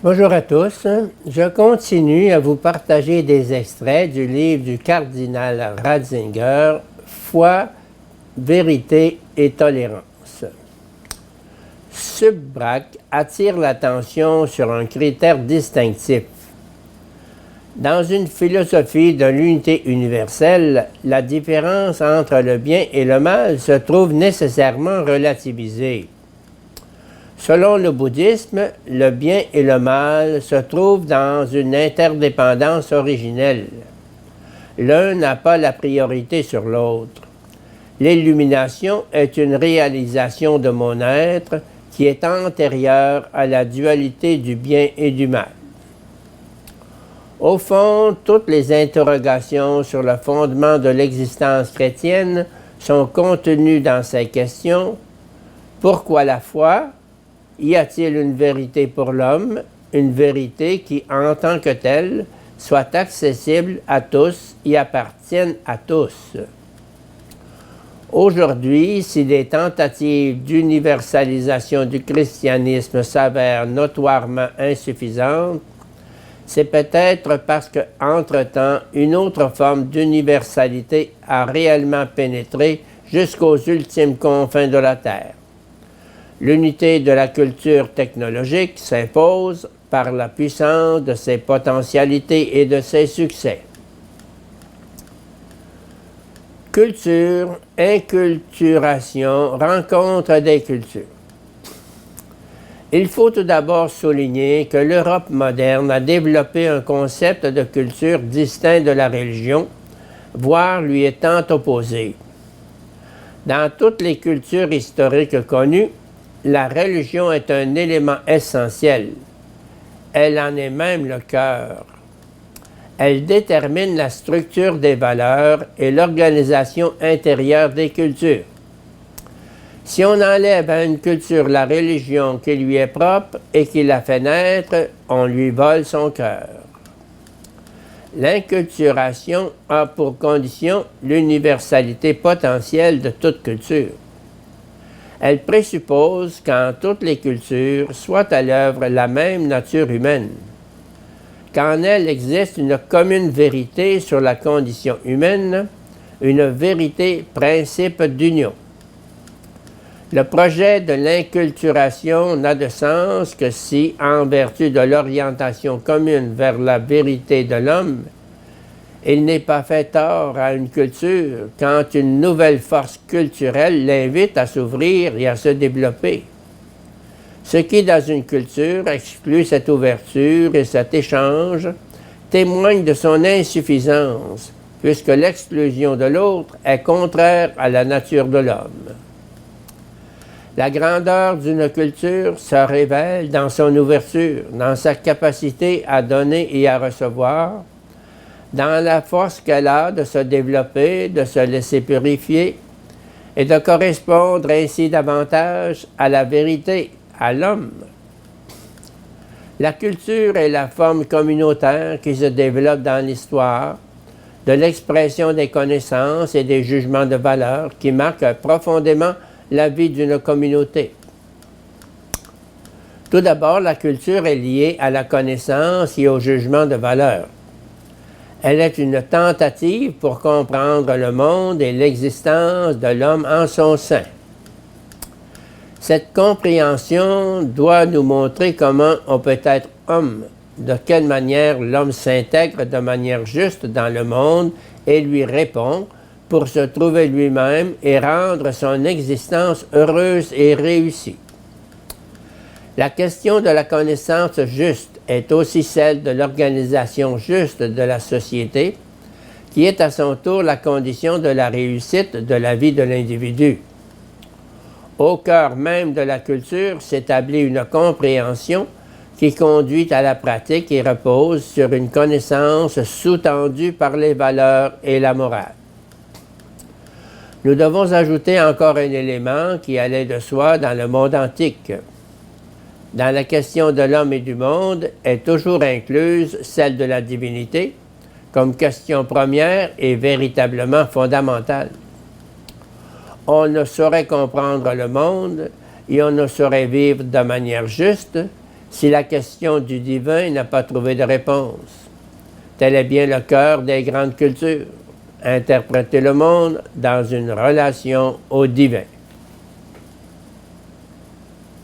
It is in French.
Bonjour à tous. Je continue à vous partager des extraits du livre du cardinal Ratzinger, Foi, vérité et tolérance. Subbrac attire l'attention sur un critère distinctif. Dans une philosophie de l'unité universelle, la différence entre le bien et le mal se trouve nécessairement relativisée. Selon le bouddhisme, le bien et le mal se trouvent dans une interdépendance originelle. L'un n'a pas la priorité sur l'autre. L'illumination est une réalisation de mon être qui est antérieure à la dualité du bien et du mal. Au fond, toutes les interrogations sur le fondement de l'existence chrétienne sont contenues dans ces questions. Pourquoi la foi? Y a-t-il une vérité pour l'homme, une vérité qui, en tant que telle, soit accessible à tous et appartienne à tous? Aujourd'hui, si des tentatives d'universalisation du christianisme s'avèrent notoirement insuffisantes, c'est peut-être parce qu'entre-temps, une autre forme d'universalité a réellement pénétré jusqu'aux ultimes confins de la Terre. L'unité de la culture technologique s'impose par la puissance de ses potentialités et de ses succès. Culture, inculturation, rencontre des cultures. Il faut tout d'abord souligner que l'Europe moderne a développé un concept de culture distinct de la religion, voire lui étant opposé. Dans toutes les cultures historiques connues, la religion est un élément essentiel. Elle en est même le cœur. Elle détermine la structure des valeurs et l'organisation intérieure des cultures. Si on enlève à une culture la religion qui lui est propre et qui la fait naître, on lui vole son cœur. L'inculturation a pour condition l'universalité potentielle de toute culture. Elle présuppose qu'en toutes les cultures soit à l'œuvre la même nature humaine, qu'en elle existe une commune vérité sur la condition humaine, une vérité principe d'union. Le projet de l'inculturation n'a de sens que si, en vertu de l'orientation commune vers la vérité de l'homme, il n'est pas fait tort à une culture quand une nouvelle force culturelle l'invite à s'ouvrir et à se développer. Ce qui, dans une culture, exclut cette ouverture et cet échange, témoigne de son insuffisance, puisque l'exclusion de l'autre est contraire à la nature de l'homme. La grandeur d'une culture se révèle dans son ouverture, dans sa capacité à donner et à recevoir, dans la force qu'elle a de se développer, de se laisser purifier et de correspondre ainsi davantage à la vérité, à l'homme. La culture est la forme communautaire qui se développe dans l'histoire, de l'expression des connaissances et des jugements de valeur qui marquent profondément la vie d'une communauté. Tout d'abord, la culture est liée à la connaissance et au jugement de valeur. Elle est une tentative pour comprendre le monde et l'existence de l'homme en son sein. Cette compréhension doit nous montrer comment on peut être homme, de quelle manière l'homme s'intègre de manière juste dans le monde et lui répond pour se trouver lui-même et rendre son existence heureuse et réussie. La question de la connaissance juste est aussi celle de l'organisation juste de la société, qui est à son tour la condition de la réussite de la vie de l'individu. Au cœur même de la culture s'établit une compréhension qui conduit à la pratique et repose sur une connaissance sous-tendue par les valeurs et la morale. Nous devons ajouter encore un élément qui allait de soi dans le monde antique. Dans la question de l'homme et du monde est toujours incluse celle de la divinité, comme question première et véritablement fondamentale. On ne saurait comprendre le monde et on ne saurait vivre de manière juste si la question du divin n'a pas trouvé de réponse. Tel est bien le cœur des grandes cultures, interpréter le monde dans une relation au divin.